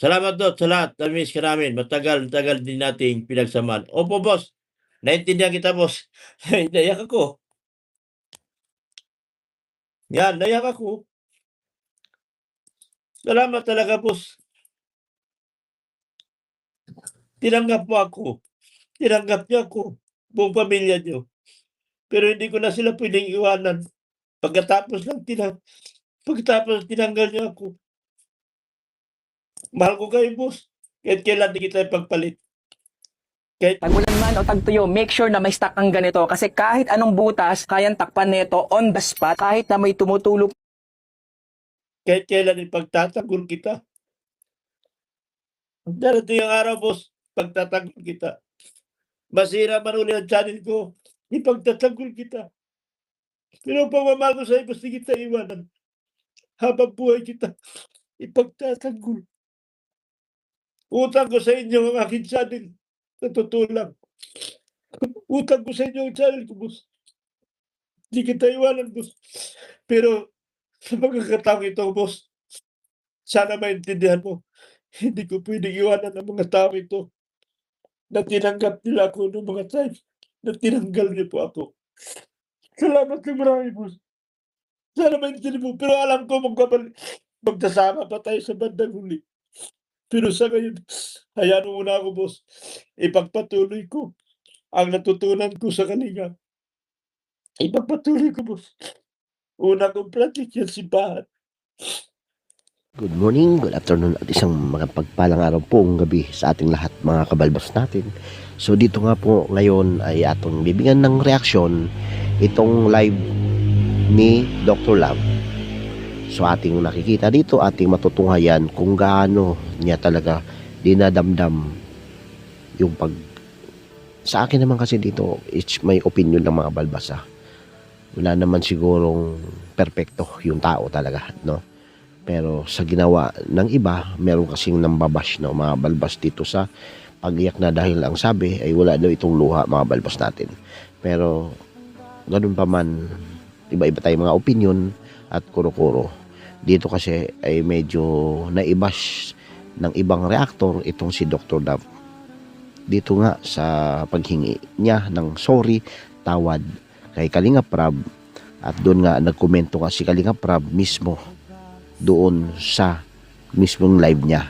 Salamat Dot sa lahat. Na-miss ka namin. Matagal din nating pinagsamahan. Opo, boss. Naintindihan kita, boss. Naiyak ako. Yan, naiyak ako. Salamat talaga, boss. Tinanggap mo ako. Tinanggap niyo ako. Buong pamilya niyo. Pero hindi ko na sila pwedeng iwanan. Pagkatapos tinanggal niyo ako. Mahal ko kayo, boss. Kahit kailan di kita ipagpalit. Tagulan man o tagtuyo, make sure na may stock kang ganito kasi kahit anong butas, kayang takpan nito on the spot kahit na may tumutulog. Kahit kailan ipagtatanggol kita. Darating ang araw, boss, pagtatanggol kita. Masira man uli ang channel ko, ipagtatanggol kita. Pero ang pagmamahal ko sa'yo, basta kita iwanan. Habang buhay kita, ipagtatanggol. Utang ko sa inyo ang aking channel. Sa totoo lang. Utang ko sa inyo ang channel ko, boss. Hindi kita iwanan, boss. Pero sa pagkakataong ito, boss, sana maintindihan mo, hindi ko pwedeng iwanan ang mga tao ito na tinanggap nila ako noong mga times na tinanggal niyo po ako. Salamat ng marami, boss. Sana maintindihan mo. Pero alam ko magkasama pa tayo sa bandang huli. Pero sa ngayon, hayaan mo muna ako, boss. Ipagpatuloy ko ang natutunan ko sa Kalinga. Ipagpatuloy ko, boss. Una kong project yung simbahan. Good morning, good afternoon at isang magpagpalang araw po ang gabi sa ating lahat mga kabalbas natin. So dito nga po ngayon ay atong bibigyan ng reaksyon itong live ni Dr. Love. So ating nakikita dito, ating matutunghayan kung gaano niya talaga dinadamdam yung pag... Sa akin naman kasi dito, it's my opinion ng mga balbasa. Wala naman sigurong perpekto yung tao talaga, no? Pero sa ginawa ng iba, meron kasing nambabash na mga balbas dito sa pag-iyak na dahil ang sabi ay wala daw itong luha mga balbas natin. Pero ganun pa man, iba-iba tayong mga opinion at kuro-kuro. Dito kasi ay medyo naibash ng ibang reactor itong si Dr. Love. Dito nga sa paghingi niya ng sorry, tawad kay Kalinga Prab, at doon nga nagkomento nga si Kalinga Prab mismo doon sa mismong live niya.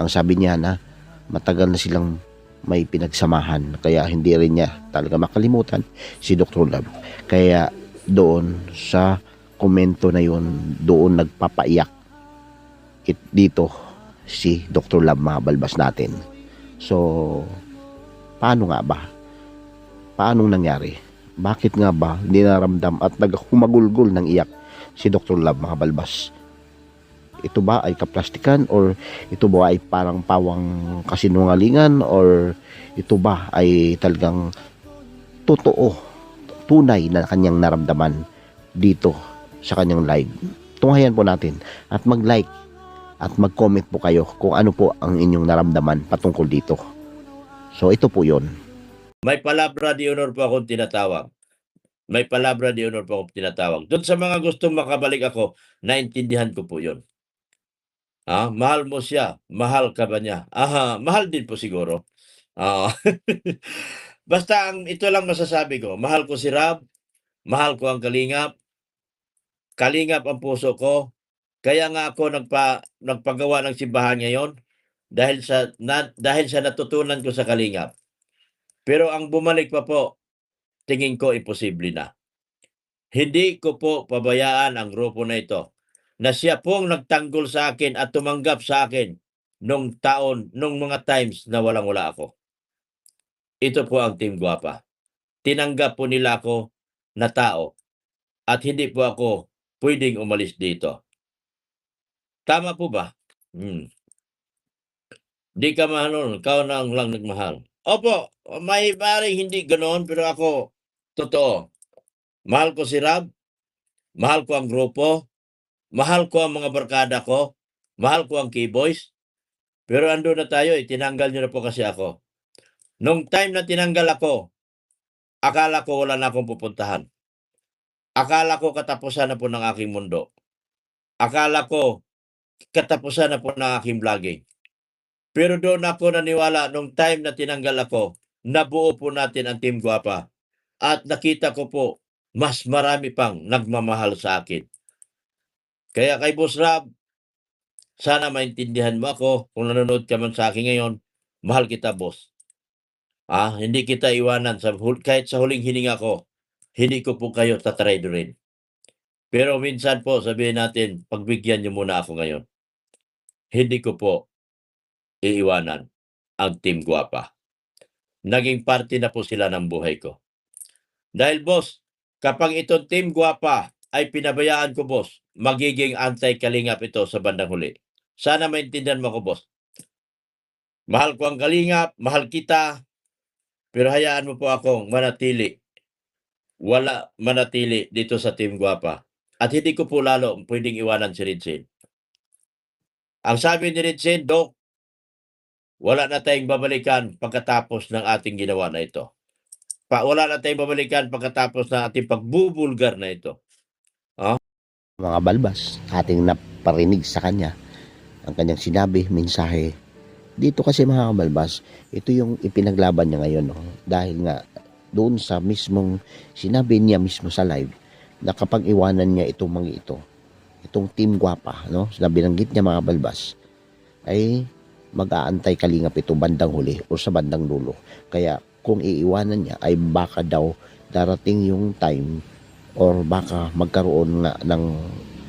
Ang sabi niya na matagal na silang may pinagsamahan kaya hindi rin niya talaga makalimutan si Dr. Love. Kaya doon sa komento na yun, doon nagpapaiyak dito si Dr. Love mga balbas natin. So paano nga ba? Paanong nangyari? Bakit nga ba hindi naramdam at naghumagulgol ng iyak si Dr. Love mga balbas? Ito ba ay kaplastikan or ito ba ay parang pawang kasinungalingan or ito ba ay talagang totoo, tunay na kanyang naramdaman dito sa kanyang live? Tunghayan po natin at mag-like at mag-comment po kayo kung ano po ang inyong naramdaman patungkol dito. So ito po yon. May palabra de honor po akong tinatawag. May palabra de honor po akong tinatawag. Doon sa mga gustong makabalik ako, naintindihan ko po yon. Mahal mo siya, mahal ka ba niya? Mahal din po siguro. Basta ito lang masasabi ko, mahal ko si Rab, mahal ko ang Kalingap, Kalingap ang puso ko, kaya nga ako nagpagawa ng simbahan ngayon dahil sa natutunan ko sa Kalingap. Pero ang bumalik pa po, tingin ko imposible na. Hindi ko po pabayaan ang grupo na ito na siya pong nagtanggol sa akin at tumanggap sa akin nung mga times na walang-wala ako. Ito po ang Team Guapa. Tinanggap po nila ako na tao at hindi po ako pwedeng umalis dito. Tama po ba? Di ka mahal nun, ikaw na lang nagmahal. Opo, may maring hindi ganoon pero ako, totoo. Mahal ko si Rab, mahal ko ang grupo, mahal ko ang mga barkada ko, mahal ko ang K-Boys, pero ando na tayo, tinanggal niyo na po kasi ako. Nung time na tinanggal ako, akala ko wala na akong pupuntahan. Akala ko katapusan na po ng aking mundo. Akala ko katapusan na po ng aking vlogging. Pero doon ako naniwala nung time na tinanggal ako, nabuo po natin ang Team Guapa. At nakita ko po, mas marami pang nagmamahal sa akin. Kaya kay Boss Rab, sana maintindihan mo ako kung nanonood ka man sa akin ngayon, mahal kita, boss. Hindi kita iwanan kahit sa huling hininga ko, hindi ko po kayo tatraidorin. Pero minsan po, sabihin natin, pagbigyan niyo muna ako ngayon. Hindi ko po iiwanan ang Team Guapa. Naging parte na po sila ng buhay ko. Dahil boss, kapag itong Team Guapa ay pinabayaan ko, boss, magiging anti-kalingap ito sa bandang huli. Sana maintindihan mo ko, boss. Mahal ko ang kalingap, mahal kita, pero hayaan mo po akong manatili. Manatili dito sa Team Guapa. At hindi ko po lalo pwedeng iwanan si Ridsin. Ang sabi ni Ridsin, Dok, wala na tayong babalikan pagkatapos ng ating ginawa na ito. Wala na tayong babalikan pagkatapos ng ating pagbubulgar na ito. Mga balbas, ating naparinig sa kanya ang kanyang sinabi, mensahe. Dito kasi mga kabalbas, ito yung ipinaglaban niya ngayon, no? Dahil nga doon sa mismong sinabi niya mismo sa live na kapag iwanan niya itong Team Guapa, no? Binanggit niya mga balbas, ay mag-aantay kalingap ito bandang huli o sa bandang dulo. Kaya kung iiwanan niya ay baka daw darating yung time or baka magkaroon nga ng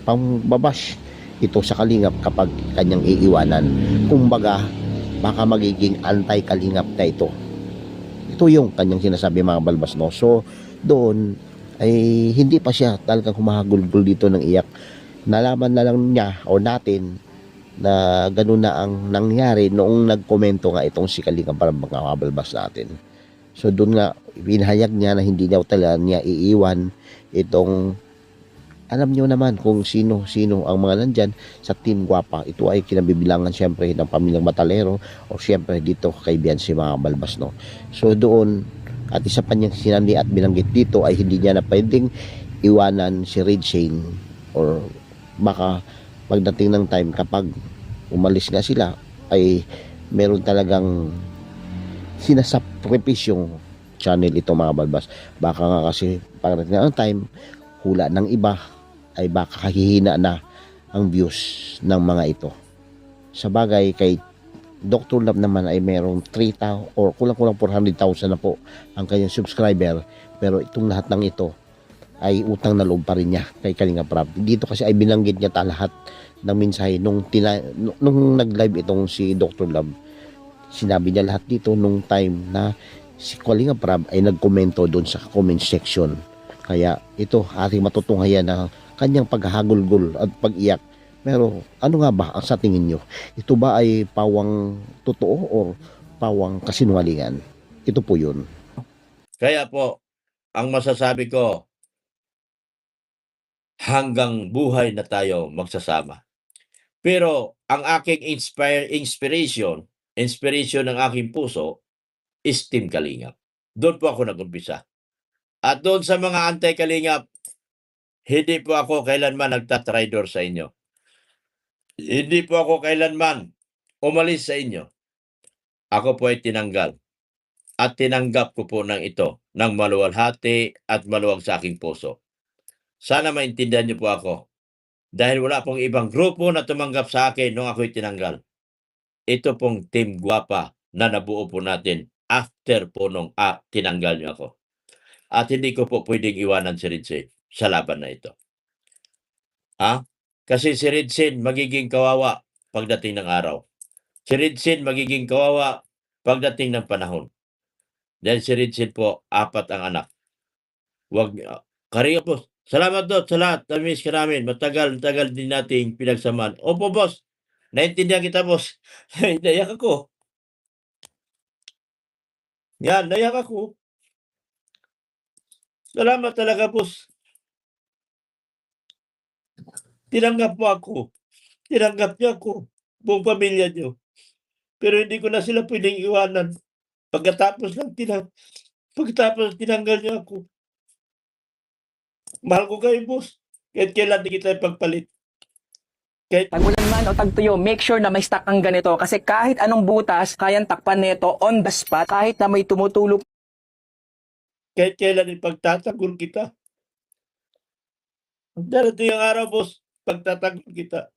pambabash ito sa kalingap kapag kanyang iiwanan. Kumbaga, baka magiging anti-kalingap na ito. Ito yung kanyang sinasabi mga balbas, no? So, doon ay hindi pa siya talagang humahagulgul dito ng iyak. Nalaman na lang niya o natin na ganun na ang nangyari noong nagkomento nga itong si Kalingap para mga balbas natin. So, doon nga, binahayag niya na hindi daw talaga niya iiwan itong, alam nyo naman kung sino ang mga nandyan sa Team Guapa. Ito ay kinabibilangan siyempre ng pamilyang Matalero o siyempre dito kay Biancy mga balbas, no? So doon, at isa pa niyang sinani at binanggit dito ay hindi niya na pwedeng iwanan si Ridsin or baka pagdating ng time kapag umalis nga sila ay meron talagang sinasakripisyo yung channel ito mga balbas. Baka nga kasi pagdating ng time, hula ng iba ay baka kahihina na ang views ng mga ito. Sa bagay kay Dr. Love naman ay merong 3,000 or kulang-kulang 400,000 na po ang kanyang subscriber, pero itong lahat ng ito ay utang na loob pa rin niya kay Kalinga Prab. Dito kasi ay binanggit niya lahat ng mensahe nung nag-live itong si Dr. Love. Sinabi niya lahat dito nung time na si Kalinga Prab ay nagkomento doon sa comment section. Kaya ito ating matutunghayan na kanyang paghahagulgol at pag-iyak. Pero ano nga ba ang sa tingin nyo? Ito ba ay pawang totoo o pawang kasinungalingan? Ito po yun. Kaya po, ang masasabi ko, hanggang buhay na tayo magsasama. Pero ang aking inspiration ng aking puso is Team Kalingap. Doon po ako nag-umpisa. At doon sa mga anti-Kalingap, hindi po ako kailanman nagtatraidor sa inyo. Hindi po ako kailanman umalis sa inyo. Ako po ay tinanggal. At tinanggap ko po ng ito ng maluwalhati at maluwag sa aking puso. Sana maintindihan niyo po ako. Dahil wala pong ibang grupo na tumanggap sa akin nung ako'y tinanggal. Ito pong Team Guapa na nabuo po natin after po nung tinanggal niyo ako. At hindi ko po pwedeng iwanan si Ridsin sa laban na ito. Kasi si Ridsin magiging kawawa pagdating ng araw. Si Ridsin magiging kawawa pagdating ng panahon. Dahil si Ridsin po, 4 ang anak. Karinga po, salamat doon sa lahat. Na-miss ka namin. Matagal din nating pinagsamaan. Opo, boss. Naintindihan kita, boss. Naiyak ako. Yan, naiyak ako. Salamat talaga, boss. Tinanggap mo ako. Tinanggap niya ako. Buong pamilya niyo. Pero hindi ko na sila pwedeng iwanan. Pagkatapos tinanggal niya ako. Mahal ko kayo, boss. Kahit kailan di kita ipagpalit. Kahit Tagulan man o tagtuyo, make sure na may stock kang ganito kasi kahit anong butas, kayang takpan nito on the spot kahit na may tumutulong kahit kailan ipagtatanggol kita. Darating ang araw, boss, pagtatanggol kita.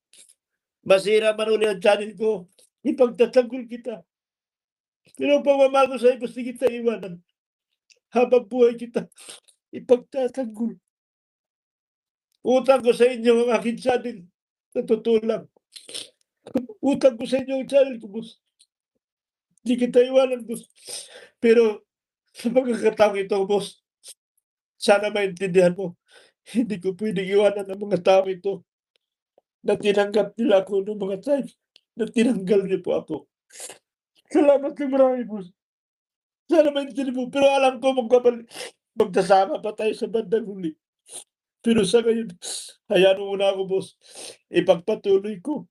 Masira man uli ang channel ko, ipagtatanggol kita. Pero ang pagmamahal ko sa'yo, basta kita iwanan. Habang buhay kita, ipagtatanggol. Utang ko sa inyo ang aking channel. Sa totoo lang. Utang ko sa inyo ang channel ko, boss. Hindi kita iwanan, boss. Pero sa pagkakataong ito, boss, sana maintindihan mo, hindi ko pwedeng iwanan ang mga tao ito na tinanggap nila ako noong mga time na tinanggal niyo po ako. Salamat ng marami, boss. Sana maintindihan mo. Pero alam ko magkasama pa tayo sa bandang huli. Pero sa ngayon, hayaan mo muna ako, boss. Ipagpatuloy ko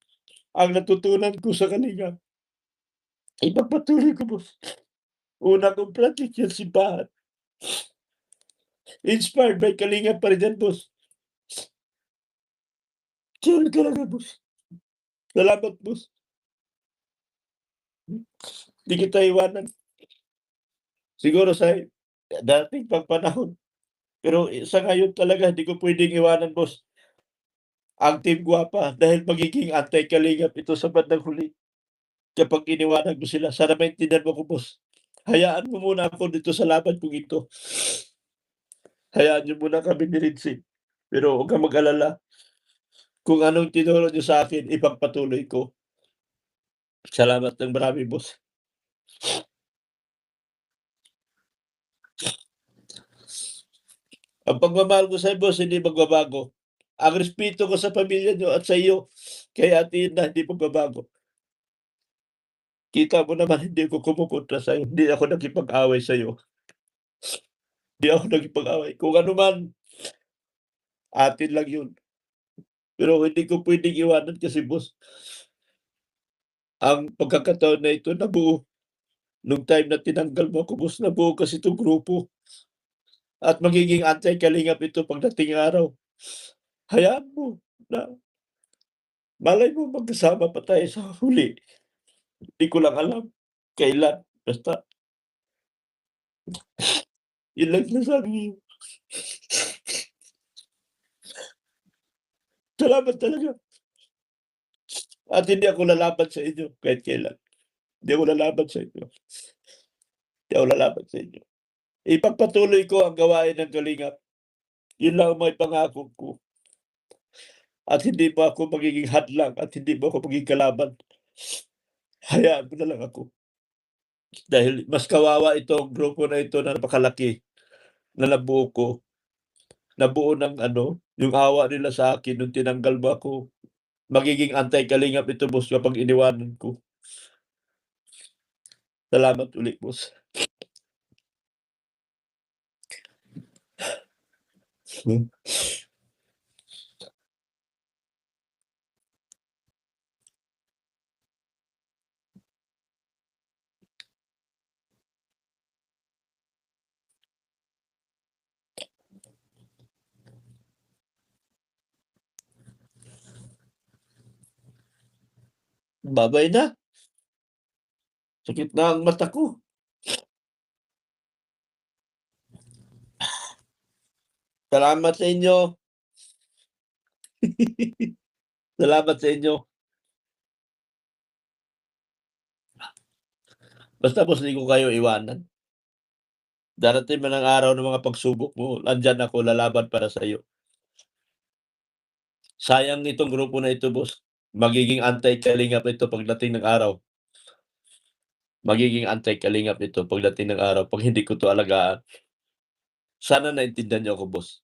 ang natutunan ko sa Kalinga. Ipagpatuloy ko, boss. Una kong project yung simbahan. Inspired by Kalinga pa rin yan, boss. Sorry talaga, boss. Salamat, boss. Di kita iwanan. Siguro sa dating pagpanahon. Pero sa ngayon talaga, hindi ko pwedeng iwanan, boss, ang Team Guapa dahil magiging anti-Kalingap ito sa bandang huli. Kapag iniwanan ko sila, sana maintindihan mo ko, boss. Hayaan mo muna ako dito sa laban kong ito. Hayaan niyo muna kami ni Rinsin. Pero huwag kang mag-alala. Kung anong tinuro niyo sa akin, ipagpatuloy ko. Salamat ng marami, boss. Ang pagmamahal ko sa'yo, boss, hindi magbabago. Ang respeto ko sa pamilya niyo at sa iyo, kay Ate Ina, hindi magbabago. Kita mo naman, hindi ko kumukontra sa'yo. Hindi ako nakipag-away sa'yo. Hindi ako nakipag-away. Kung ano man, atin lang yun. Pero hindi ko pwedeng iwanan kasi, boss, ang pagkakataon na ito nabuo nung time na tinanggal mo ako, boss, nabuo kasi itong grupo. At magiging anti-Kalingap ito pagdating araw. Hayaan mo na malay mo magkasama pa tayo sa huli. Hindi ko lang alam kailan. Basta yun lang sinasabi ko. Salamat talaga. At hindi ako lalaban sa inyo kahit kailan. Hindi ako lalaban sa inyo. Hindi ako lalaban sa inyo. Ipagpatuloy ko ang gawain ng Kalingap. Yun lang ang may pangako ko. At hindi mo ako magiging hadlang at hindi mo ako magiging kalaban. Hayaan mo na lang ako. Dahil mas kawawa itong grupo na ito na napakalaki na nabuo ko. Nabuo ng yung awa nila sa akin nung tinanggal mo ako. Magiging anti-Kalingap ito, boss, kapag iniwanan ko. Salamat ulit, boss. Babay na. Sakit na ang mata ko. Salamat sa inyo. Salamat sa inyo. Basta, boss, hindi ko kayo iwanan. Darating man ang araw ng mga pagsubok mo, nandyan ako, lalaban para sa iyo. Sayang itong grupo na ito, boss. Magiging anti-Kalingap ito pagdating ng araw. Magiging anti-Kalingap ito pagdating ng araw pag hindi ko to alagaan. Sana naintindihan niyo ako, boss.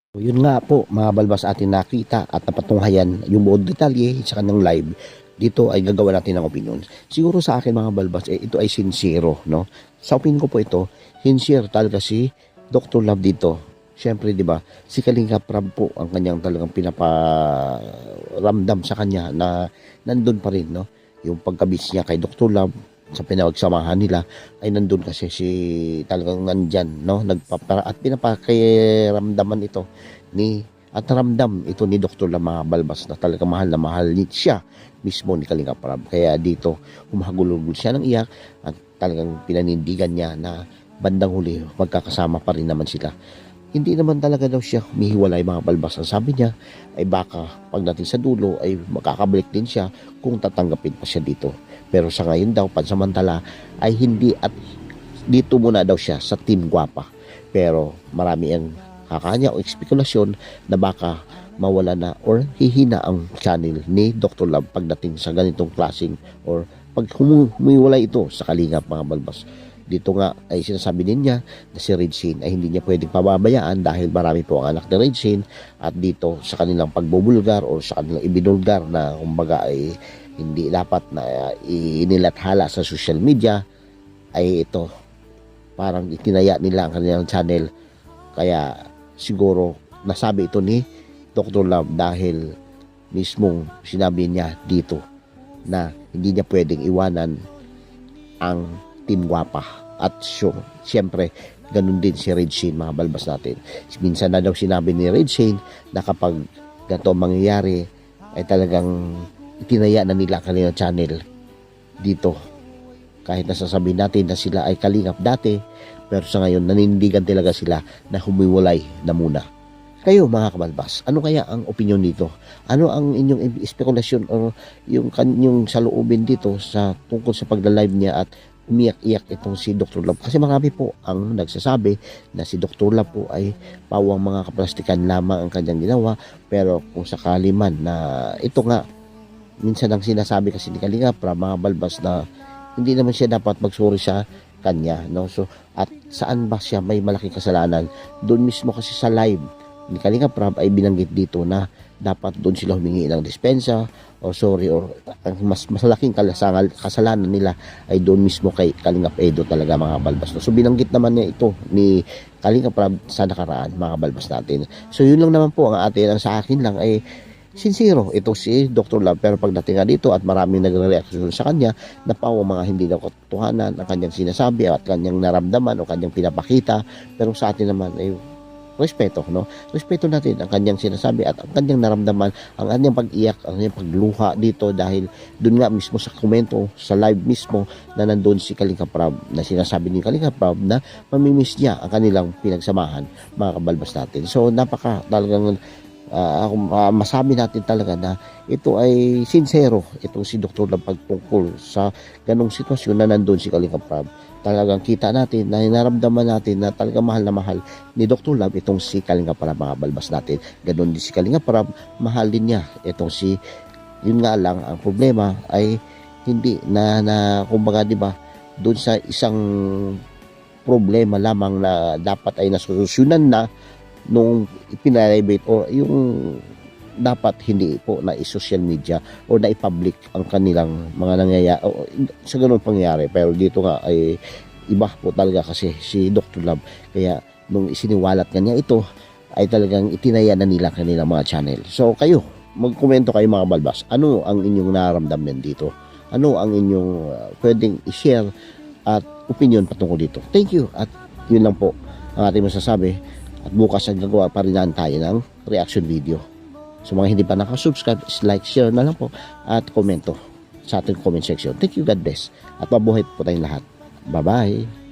So, yun nga po, mga balbas atin nakita at napatunghayan yung buong detalye sa kanyang live. Dito ay gagawa natin ng opinion. Siguro sa akin mga balbas, ito ay sincero, no? Sa opinion ko po ito, sincere talaga si Dr. Love dito. Siyempre, di ba, si Kalinga Prab po ang kanyang talagang pinaparamdam sa kanya na nandun pa rin, no? Yung pagkabis niya kay Dr. Love sa pinagsamahan nila ay nandun kasi si talagang nandyan, no? At pinapakiramdaman ito ni at naramdam ito ni Dr. Love mga balbas na talaga mahal na mahal siya mismo ni Kalingap Rab. Kaya dito humahagulugol siya ng iyak at talagang pinanindigan niya na bandang huli magkakasama pa rin naman sila. Hindi naman talaga daw siya humihiwalay mga balbas. Ang sabi niya ay baka pagdating sa dulo ay makakabalik din siya kung tatanggapin pa siya dito. Pero sa ngayon daw pansamantala ay hindi at dito muna daw siya sa Team Guapa. Pero marami ang kakanya o espekulasyon na baka mawala na or hihina ang channel ni Dr. Love pagdating sa ganitong klaseng or pag humiwalay ito sa Kalingap mga balbas. Dito nga ay sinasabi din niya na si Regine ay hindi niya pwedeng pababayaan dahil marami po ang anak ni Regine at dito sa kanilang pagbubulgar o sa kanilang ibinulgar na kumbaga ay hindi dapat na inilathala sa social media ay ito parang itinaya nila ang kanilang channel. Kaya siguro nasabi ito ni Dr. Love dahil mismong sinabi niya dito na hindi niya pwedeng iwanan ang Team Guapa. At siyempre, ganun din si Regine mga balbas natin. Minsan na daw sinabi ni Regine na kapag ganito mangyayari ay talagang itinaya na nila kanilang channel dito. Kahit nasasabihin natin na sila ay kalingap dati, pero sa ngayon nanindigan talaga sila na humiwalay na muna. Kayo mga kabalbas, ano kaya ang opinion dito? Ano ang inyong espekulasyon o yung saloobin dito sa tungkol sa pagla-live niya at umiyak-iyak itong si Dr. Love? Kasi marami po ang nagsasabi na si Dr. Love po ay pawang mga kaplastikan lamang ang kanyang ginawa. Pero kung sakali man na ito nga, minsan ang sinasabi kasi ni Kalinga para mga balbas na hindi naman siya dapat magsuri sa kanya, no? So, at saan ba siya may malaking kasalanan? Doon mismo kasi sa live ni Kalinga Prab ay binanggit dito na dapat doon sila humingi ng dispensa or sorry or mas malaking kasalanan nila ay doon mismo kay Kalingap Edo talaga mga balbas. So binanggit naman niya ito ni Kalinga Prab sa nakaraan mga balbas natin. So yun lang naman po ang atin. Ang sa akin lang ay sincero ito si Dr. Love, pero pagdating nga dito at maraming nagre-reaction sa kanya na pawa mga hindi daw katotohanan ang kanyang sinasabi at kanyang naramdaman o kanyang pinapakita. Pero sa atin naman ay respeto, no? Respeto natin ang kanyang sinasabi at ang kanyang naramdaman, ang kanyang pag-iyak, ang kanyang pagluha dito dahil doon nga mismo sa komento, sa live mismo na nandun si Kalinga Prab na sinasabi ni Kalinga Prab na mamimiss niya ang kanilang pinagsamahan mga kabalbas natin. So napaka talagang masabi natin talaga na ito ay sincero itong si Dr. Love pagtungkol sa ganong sitwasyon na nandun si Kalinga Prab. Talagang kita natin na naramdaman natin na talagang mahal na mahal ni Dr. Love itong si Kalinga Prab mga balbas natin. Ganon din si Kalinga Prab, mahal din niya itong si, yun nga lang ang problema ay hindi na kumbaga di ba doon sa isang problema lamang na dapat ay nasolusyonan na nung ipinalibate o yung dapat hindi po na i-social media o na i-public ang kanilang mga nangyayari o sa ganun pangyayari. Pero dito nga ay iba po talaga kasi si Dr. Love. Kaya nung isiniwalat kanya ito ay talagang itinaya na nila kanilang mga channel. So kayo, magkomento kayo mga balbas. Ano ang inyong nararamdaman dito? Ano ang inyong pwedeng i-share at opinion patungkol dito? Thank you at yun lang po ang ating masasabi. At bukas ang gagawa pa rin tayo ng reaction video. So mga hindi pa nakasubscribe, like, share na lang po at komento sa ating comment section. Thank you, God bless. At mabuhay po tayong lahat. Bye-bye.